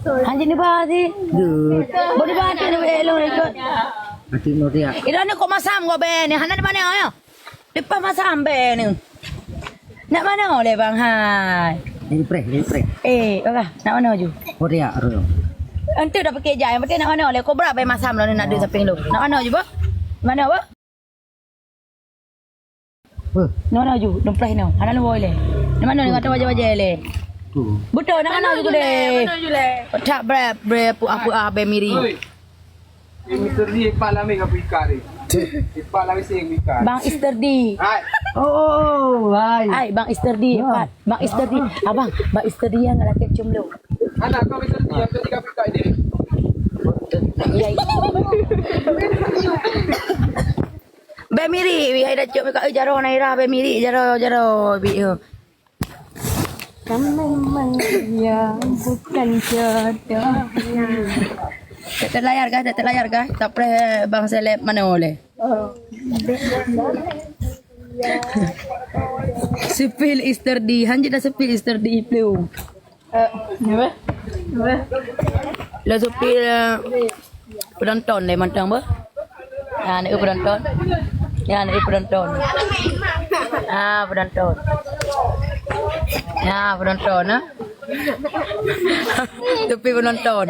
Anjing ni bahasi. Boleh bahasi ni elok ikut. Mati mo dia. Ira ni kok masam kau be ni. Hana di mana ayo? Depan masam be ni. Nak mana oleh bang hai? Ini pre. Okah, nak mana ju? Oh dia ro. Ente dah pakai jam, berarti nak mana oleh kau berapa masam lah ni nak duit samping lu. Nak mana ju ba? Mana ba? Nak mana ju? Dompet ni. Hana lu boleh. Nak mana ni kata wajah-wajah le. Tu. Betul nak mana ju deh. Tak bre apa be miri. Mr. D pala may kapikari. Pala may sing mikari. Bang Isterdi. Hai. Oh, hai. Ai Bang Isterdi, Pat. Bang Isterdi. Abang, Bang Isterdi yang lelaki cium lu. Anak kau Mr. D yang tadi kapikari dia. Ya. Be miri, wi ai dah cium kat jaro naira be miri jaro bi. Kamu memang yang bukan jodoh. Tak terlayar guys. Tak pernah bang seleb mana boleh. Sepil Isterdi, hanji dah sepil Isterdi flu. Apa? Lah sepil penonton deh mantang ber. Ya, nak penonton. Penonton. Penonton ah. Tepi penonton.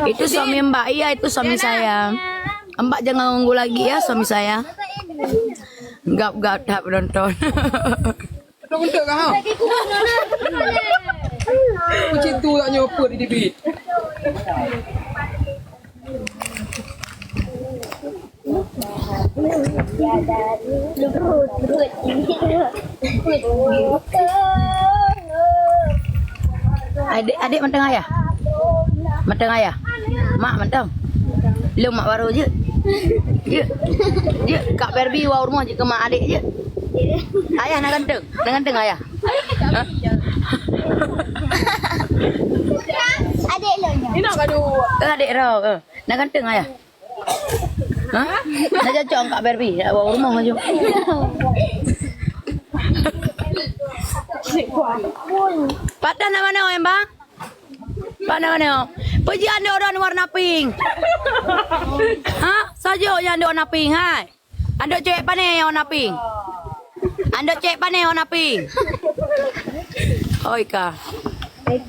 Itu suami Mbak, iya itu suami saya. Mbak jangan ganggu lagi ya suami saya. Gap tak penonton. Untuk kau. Kucing tu tak nyopot di TV. Adik mentang ayah. Mak mentang. Lu mak baru je. Je Kak Barbie wau rumah je ke mak adik je. Ayah nak ganteng ayah. Adik lo nya. Ini nak kadu. Adik rau. Nak ganteng ayah. Ha? Nak cocok Kak Barbie nak bawa rumah maju. Patah nak mana orang bang? Patah mana? Pergi anda orang warna pink. Ha? Saja yang anda warna pink hai. Anda cek pane yang warna pink. Oi ka.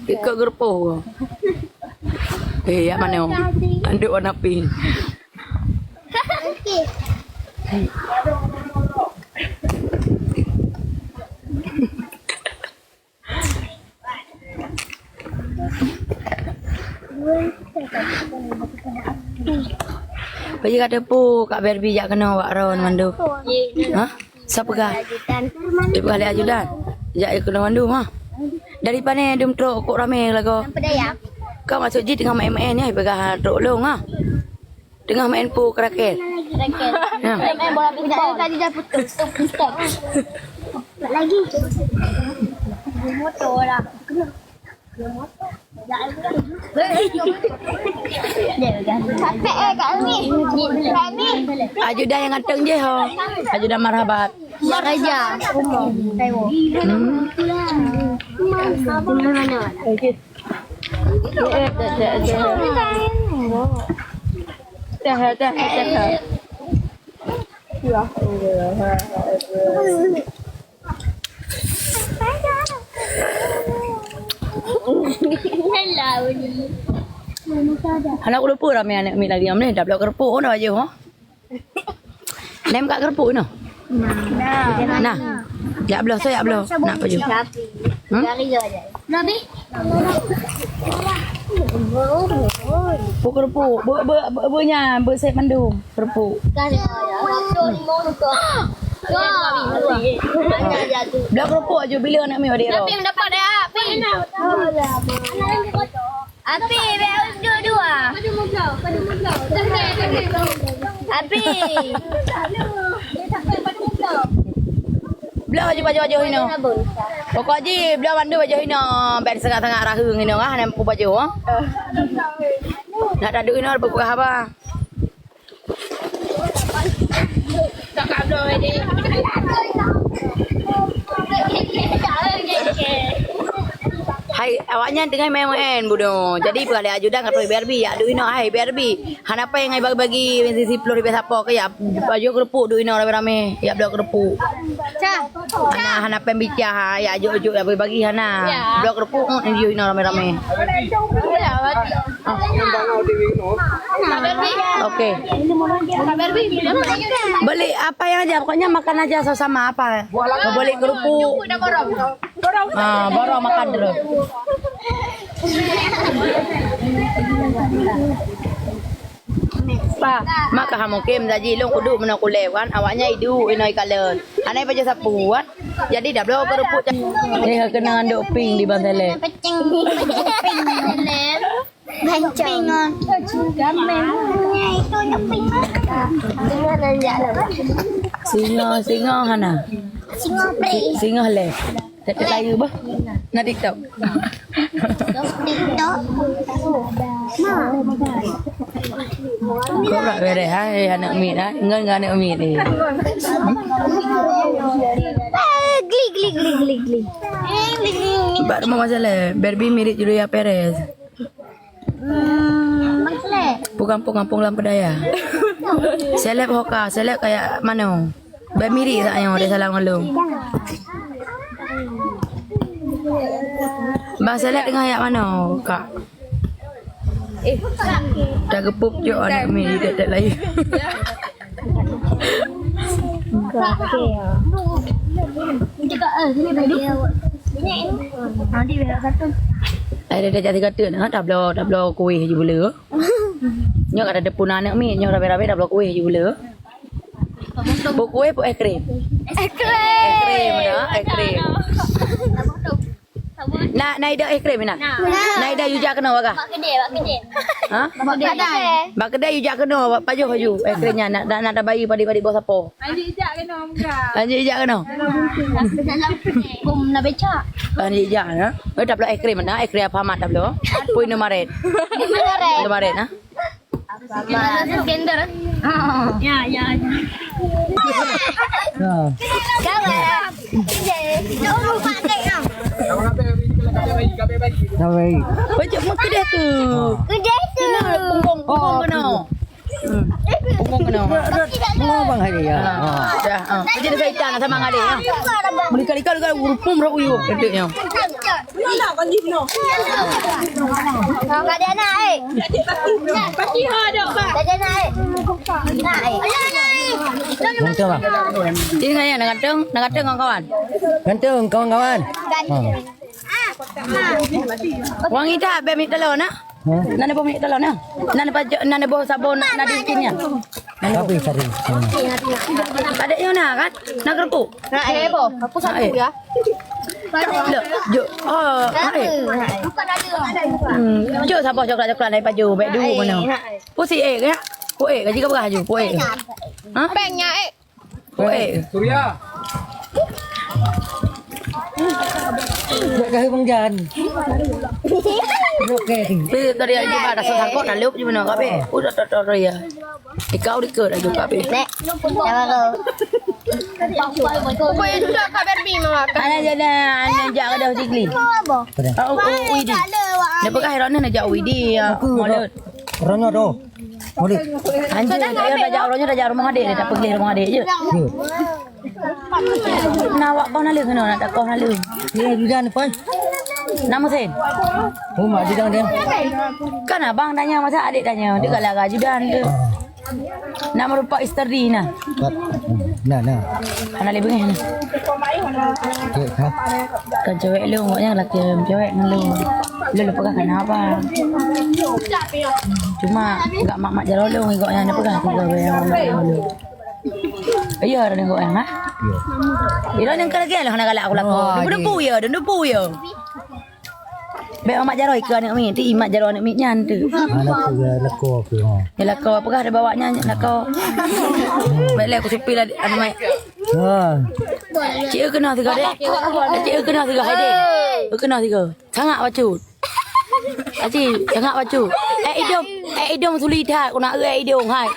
Ikut gerpo. Ya mana? Anda warna pink. Pergi kat depu Kak Barbie jak kena awak ron mandu. Ha? Siapa gah? Dia kali ajudan. Jak kena mandu mah. Daripada dum truk kok ramai lagu. Kau masuk je tengah main-main ni pegang truk long ah. Tengah main pu kerakel. Main bola pingpong. Tadi dah putus. Stop. Lagi. Motor lah. Ajudan yang ganteng je ho. Ajudan marhabat. Mak Raja. Umum. Taiwo. Mana? Hello ni. Anak aku lupa ramai anak ambil lagi. Ambil dah belok kerupuk dah aja ho. Nem kat kerupuk no. Nah. Ya belah saya belah. Nak apa je? Dari je aja. Nabi. Kerupuk. Bernya bersep mandum kerupuk. Kasih aja. Tuh limau tu. Belah kerupuk aja bila nak ambil adik Api dapat dah. Api. Api, dua. Api. Belah baju ini. Pokok je belah mandu baju ini. Beg sangat-sangat rahung ini ah nampu baju ah. Nak ada ini ada buku apa? Tak ada ini. awaknya dengan main-main bodoh. Jadi pegawai ajudan kat BRB ya duit no hai BRB. Han apa yang ai bagi-bagi si 10 ribu siapa ke ya baju kerupuk duit no rame-rame. Ya blok kerupuk. Han apa yang bicara ya ajuk-ajuk ya bagi hana. Blok kerupuk duit no rame-rame. Yang bangau di Wino. Okey. Beli apa yang aja pokoknya makan aja sama apa. Boleh kerupuk. Baru makan terus. Pa, maka hamu kem saji long kudu mena kulewan awaknya idu inoi kalen. Anai baca sapuan. Jadi dah belok kerupuk. Ini kenangan dok ping di Bantele. Pecing. Pengon. Itu nyeping. Singa hana. Singa le. Tak layu bah. Na TikTok. Kau nak beres hai anak mi dah. Engan anak mi ni. Gli. Baru mau masalah. Barbie mirip Julia Perez. Kampung lampu daya. Seleb hoka, seleb kayak mana? Mirip tak yang ada salam ngelung. Bang seleb dengan ayat mana, Kak? Dah gepup je anak mi tak lain. Nanti berak satu. Ada jadi kata nak dah belo kuih je bela. Nyok ada depun anak mi, nyok rabe-rabe dah belo kuih je bela. Puk kuih puk ekrim. Ekrim dah, ekrim. Nak ida ekrim nak. Nak ida you jak kena waga. Mak kedai. Ha? Bak kedai you jak kena paju ekrimnya nak ada bayi padi-padi bos apa. Anjing jak kena. Bum nak becak. Anjing jak na. Dah belo ekrim na, ekrim apa mat dah belo. Pui no maret. No maret na. Mana gender? Ya. Kawan. Jauh pakai kau. Kamu kape bagi. Sampai. Baju mak kedai tu. Kedai tu. Punggung kena. Punggung kena. Mau bang hari ya. Dah. Jadi saya tanya sama ngade ya. Beli kali-kali urupum rak uyu. Dedeknya. Kau ada naik. Pasti ada pak. Ada naik. Naik. Gantung bang. Jadi saya nak kata kawan-kawan. Gantung kawan-kawan. Wang ida be mi telur nak. Nana bo mi telur nak. Nana bo sabun nak dikinnya. Tapi tadi. Ada yang nak kan? Nak kerupuk. Bo. Aku satu ya. Lho, jo. Oh, Bukan ada. jo siapa coklat-coklat naik baju baik dulu mana. Pusi ya. Puek gaji kau berapa puek? Ha? Banknya Puek. Surya. Nak kahwin bang Jan. Okey. Tapi tadi aja pada sangkut dah lup je mana kau be. Udah ya. Ikau diker aja kau be. Nek. Jangan kau. Kau itu dah kabar bim mak. Ana jadi ana jak ada sikli. Apa? Oh, Widi. Dia pakai heran nak jak Widi. Molet. Rono do. Mudik. Anjir, dia dah jak rumah adik dia tak pergi rumah adik je. Nawak kau nalu kena nak tak kau nalu. Dia Jan apa? Nama sen. Oh mak dia dan. Kan abang tanya masa adik tanya. Dia kalau ajudan tu. Nama rupa isteri nah. Nah. Anak lebih ni. Okey, ha. Kan cewek lu, maknya laki cewek lu. Lu pegang kenapa? Cuma enggak mak jaro lu ngikoknya pegang tiga lu. Iya, ada ngikok yang ah. Iya. Ira yang kerja lah nak galak aku lakon. Dia pu ya. Baik mak jaro ikan ni ti mak jaro ni nyan tu. Anak tu leko tu ha. Ya lako apakah ada bawanya lako. Baiklah aku sepi lah anu mai. Ha. Cik kena tiga dek. Cik kena tiga hai dek. Kena tiga. Sangat bacut. Aci sangat bacut. Idong sulita aku nak idong hai.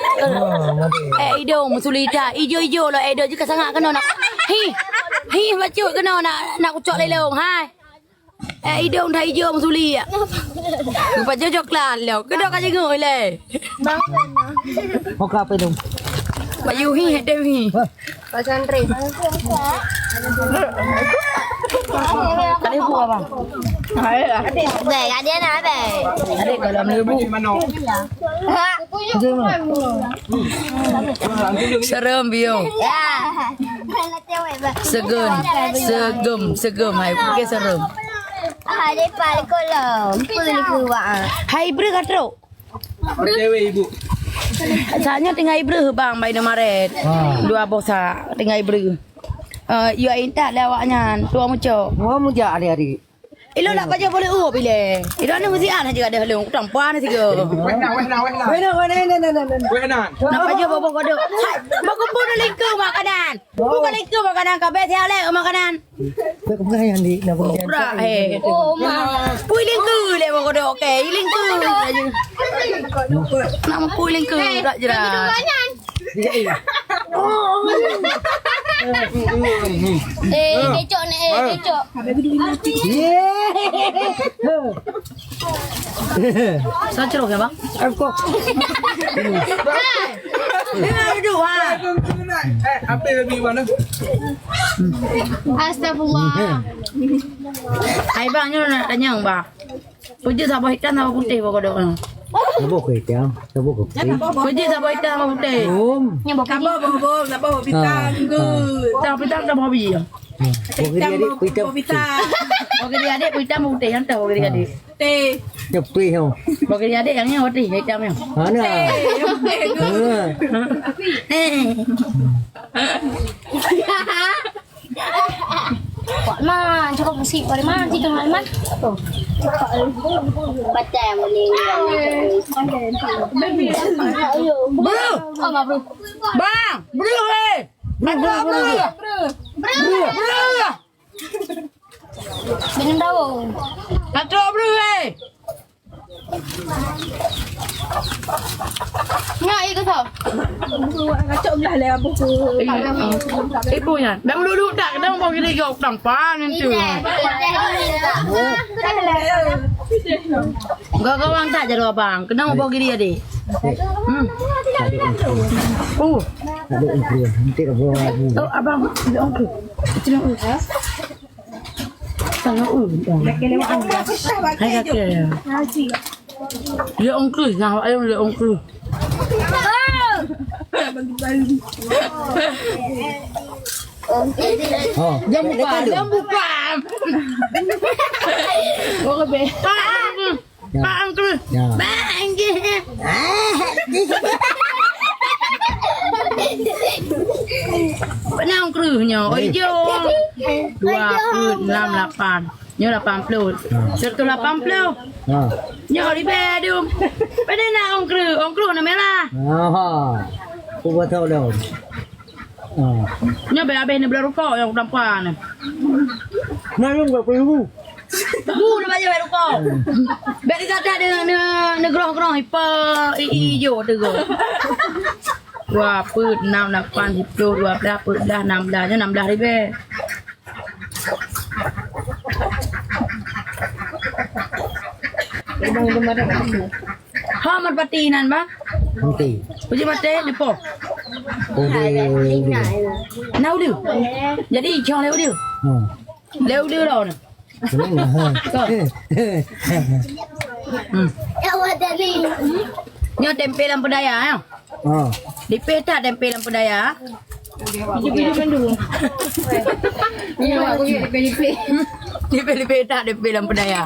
Idong sulita. Ijo lah idong juga sangat kena nak. Hi bacut kena nak kucok lelong hai. Hidung dah hijau masuli ya. Lupa coklat lo. Kedok aja ngoi le. Mau ke apa itu? Baju hi ada hi. Pasantren. Tadi buah bang. Về cả đứa nào về. Ada kalau melebu. Serem bio. Ya. Nó treo mày về. Segem hai pakai serem. Ada paling kolom. Pilih keluar. Hai bre katro. Cewek ibu. Saatnya tinggal ibre bang bayi Maret. Dua bosa tinggal ibre. You inta lewatnya tua muncul. Mau muja hari-hari. Ilo nak baca boleh bile. Ilo ni mesti ana juga ada halung tampan ni tiga. Wenan. Nak baca bobo kodo. Bobo pun lingkung makanan. Bukan lingkung makanan kabeh tiap le makanan. Kau kena yang di nak pergi. Ora Oh, ma. Pui lingkung le bobo kodo. Okey, lingkung. Nak pui lingkung tak jelas. Kecok ni, kecok. Saya cerok ya bang. Aku. Dengar dulu ha. Apa lebih mana? Astagfirullah. Hai bang nyo nak tanya bang. Puji sabah ikan sama putih bobo kodo. Sabu ke tiang, sabu ke. Puji sabah ikan sama putih. Yang bawa Kamu bobo, nak bawa bintang good. Tak pitang tak hobi. Bagi dia adik, kita Bawa bintang. Bagi dia adik pitang putih yang tahu bagi dia adik. Teh. nyepi hong. Bagi dia adik yang ni putih hitam yang. Mana? Kuat man, cukup musik pada man, kita man. Baca yang boleh. Bro, Oh, ma bro. bang, bro bro. Minum daun. Kacau bro Nggak ikut tau. Kacau belah lah buku. Ibunya, dah duduk tak, dah mau gini kau tampan itu. Gak kawang tak jadi abang, kena mau gini adik. Ada ingkir, nanti kau bawa lagi. Oh abang, ada ongkir. Itu nak urus. Tengah urus. Hai kakek. Dia ongkir, nah ayam dia ongkir. Oh, Jam buka, jam buka. Oh be. Pak ongkir. ya. Bang. Pernah ongkirnya, ojo. 2.68. Nyo 80. 180. Ah, Nyo di bedum. Pada nak ongkir na merah. aku buat tahu dah. Ah, Nyo be abeh ni belah rokok yang tampan. nak yang berapa ribu? Bu na baca belah rokok. Be di kata de gerong-gerong ipa ijo tu go. 2.68 10 12 16 nya 16 ribu. Ha man patinan ba? Nanti. Puji mate ni po. Boleh. Nau dia. Jadi chong leu dia. Ah, Leu dia dah ni. kenapa? Ya wadah ni. Nyo tempe lampu daya ya. Ah, Di peta tempe lampu daya. Video pandu. Ni aku di peta tempe lampu daya.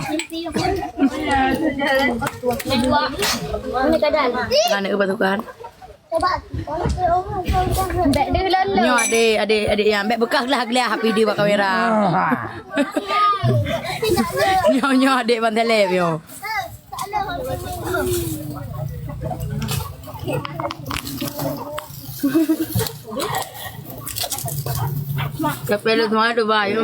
Mana keadaan? Kan ke batukan. Baik dia lalu. Nyo adik yang ambek bekas lah gelap video bak kamera. Nyo adik bantelep yo. Kapelo semua tu bayu.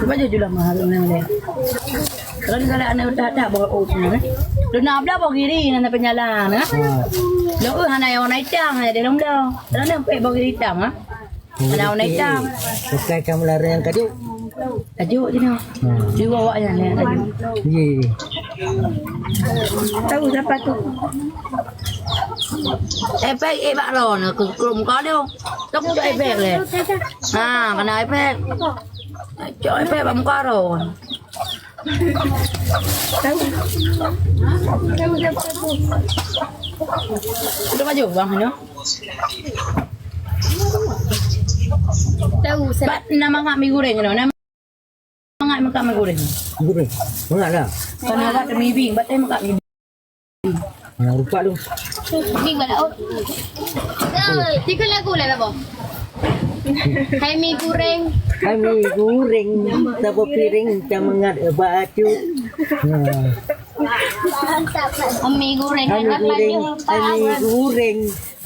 Baju jual mahal ni le. Kalau ni kalau anak tak bawa ni. Lu nak belah bawa kiri nak penyalang ah. ah, Lu hana yang warna hitam ada dalam dah. Dalam nampak bawa kiri hitam ah. Ada warna hitam. Pakai kamu lari yang kayu. Tajuk je ni. Dia bawa je ni tajuk. Ye. Tahu siapa tu? Ipad bak ron ke kerum kau dia. Tok ke ipad le. Ha, kena ipad. Cok ipad bak muka ron. Sudah maju bang ni. Tahu Bat nama ngak mi goreng ni. Nama ngak makan mi goreng. Gurih. Enggak lah. Kana bat mi bing, bat makan mi. Rupa lu. Ni kalau tiga lagu lah apa? Hai mi goreng. Kami goreng tabo piring camangat baju. Mi goreng Kami kan goreng, kami goreng.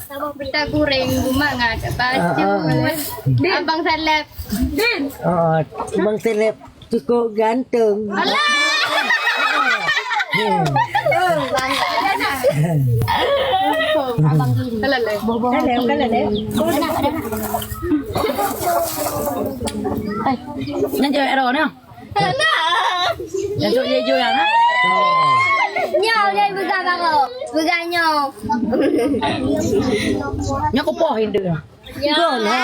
kita goreng bunga ada baju. Abang Salep. Oh, Bang Seleb cukup ganteng. Alah. Abang gini. Kalau le. Nan cewek ron ni. Yang cok je yang ah. Nyaw dia bukan kau. Bukan nyaw. Nya ko pohin dia. Gol ha.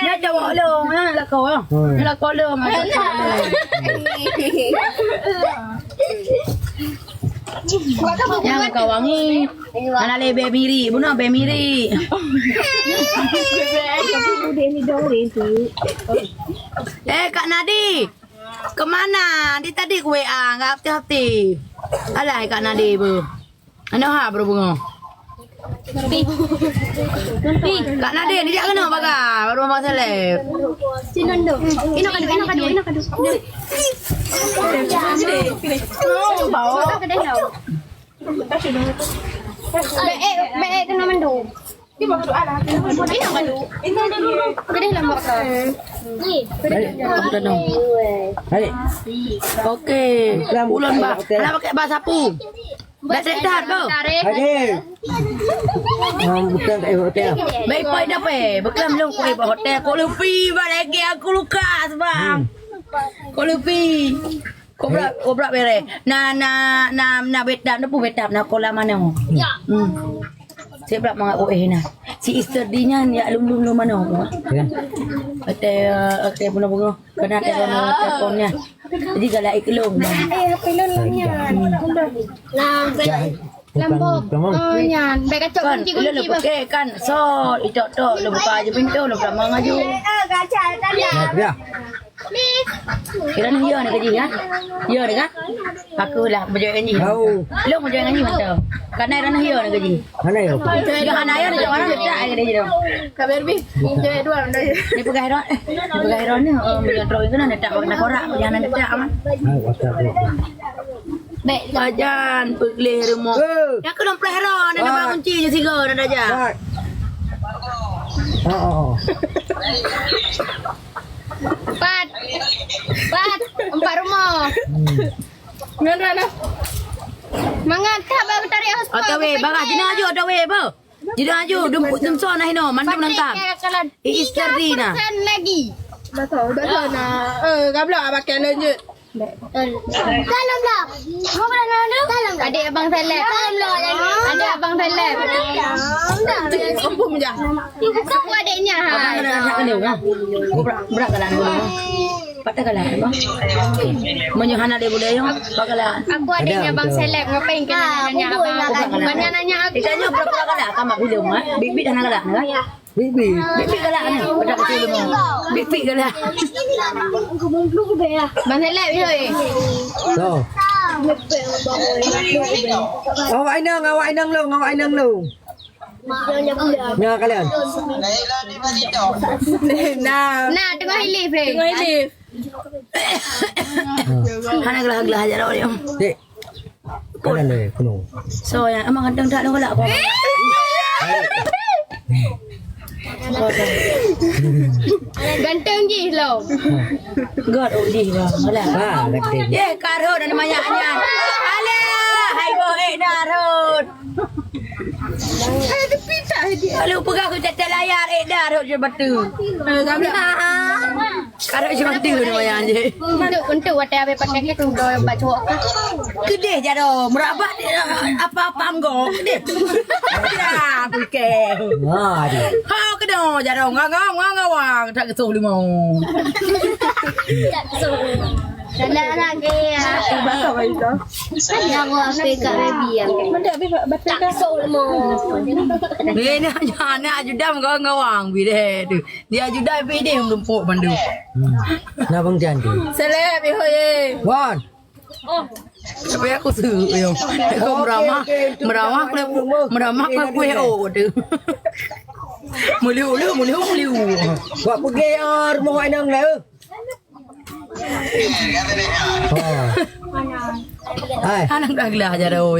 Nya cowok lu, nya la kau ah. Nya la kau lu. Yang kau wangi. Ana le be miri, buno be miri. Kak Nadi. Kemana? Di tadi ku WA, enggak hati-hati. Alai Kak Nadi bu. Ana ha berbunga. Kak Nadi, dia kena baga, baru mau seleb. Sinondo. Ino kadu. Bawa kedai lau. Be kena mandu. Dia mau doa lah. Ino kadu. Kedai lambak kau. Ni. Kamu tenang. Hai. Okey. Ulun ba. Ala pakai bahasa pu. Baik dah tu. Hai. Bukan kat hotel. Baik pai dah pe. Bekam lu ku hotel. Kau lupi lagi aku luka bang. Kau lupi. Kau berak bere. Na bedam na pu bedam na kola mana. Ya. Saya berak mangak na. Si Easter dinya ya lum mana aku. Kan? Okey bunga-bunga. Kena telefonnya. Jadi galak iklong. Pelonnya. Lambok. Oh nyan. Be kacok Kan, kunci-kunci lu pakai kan. So, tok lu buka aja pintu lu berak mangak ju. Nah, dia. Kira ni dia ni kerja ya. Ya dah kan? Aku lah berjaya ni. Tahu. Lu berjaya ni mantap. Karena dia ni dia kerja. Mana ya? Dia kan ayah dia orang dia tak kerja dia. Kabar bi. Injek dua dah. Dia pegang heron. Dia pegang heron ni yang terus itu nak tak nak korak jangan nak tak aman. Hai, WhatsApp dia. Baik. Bajan pergi rumah. Yang kena heron ada bang kunci je siga dah aja. Oh. Empat, empat rumah. Mana? Mangat kah baru tarik hospital. Atau weh bagah jenah aju ada weh apa? Jenah aju dum so nah hino mandam nangkap. Easter di nah. Lagi. Betul nah. Gablok pakai lanjut. Dalam lah. Mau dalam dalam. Adik abang Saleh. Adik abang Saleh. Kumpul je. Aku adiknya. Abang nak kena kan? Berak kalan dulu. Patah kalan bang. Menyuhana dia boleh yang bakalan. Aku adiknya Bang Seleb. Ngapain kena nanya abang? Banyak nanya aku. Ditanya berapa kalan? Kamak film ah. Bibi dah nak kalan kan? Bibi. Bibi kalan ni. Pada kecil dulu. Bibi kalan. Bang Seleb ni. So. Awak inang lu. Nah, kalian. Nah, Tengah hilif. tengah lift. Hana gelah-gelah aja dah dia. Dek. Kalian deh, penuh. So yang emang kadang tak ada apa. Ganteng je lo. God di lah. Alah. Ah, gede. Ye karut ada banyaknya. Alah, hai boe darut. Ada pita Kalau pegang aku tetel layar dah je batu. Gablo. Karena je batu namanya je. Untuk wadah apa pakai itu doi baju apa? Gede jaro, merabat apa-apa anggo. Gede. Ya, pikir. Aduh. Ha kena jaro ngawang tak kesuh limau. Dalam lagi ya. Bahasa apa itu? Yang apa kat baby yang. Benda habis batal kan? Ni anak ajudam ngawang bi deh tu. Dia ajudam bi dia menumpuk bandu. Nah bang Jandi. Seleb ye. Wan. Tapi aku suruh yo. Aku meramah kue tu. Muliu. Buat pergi rumah Ainang lah. Oh. Hai. Anak dah gelah jaro.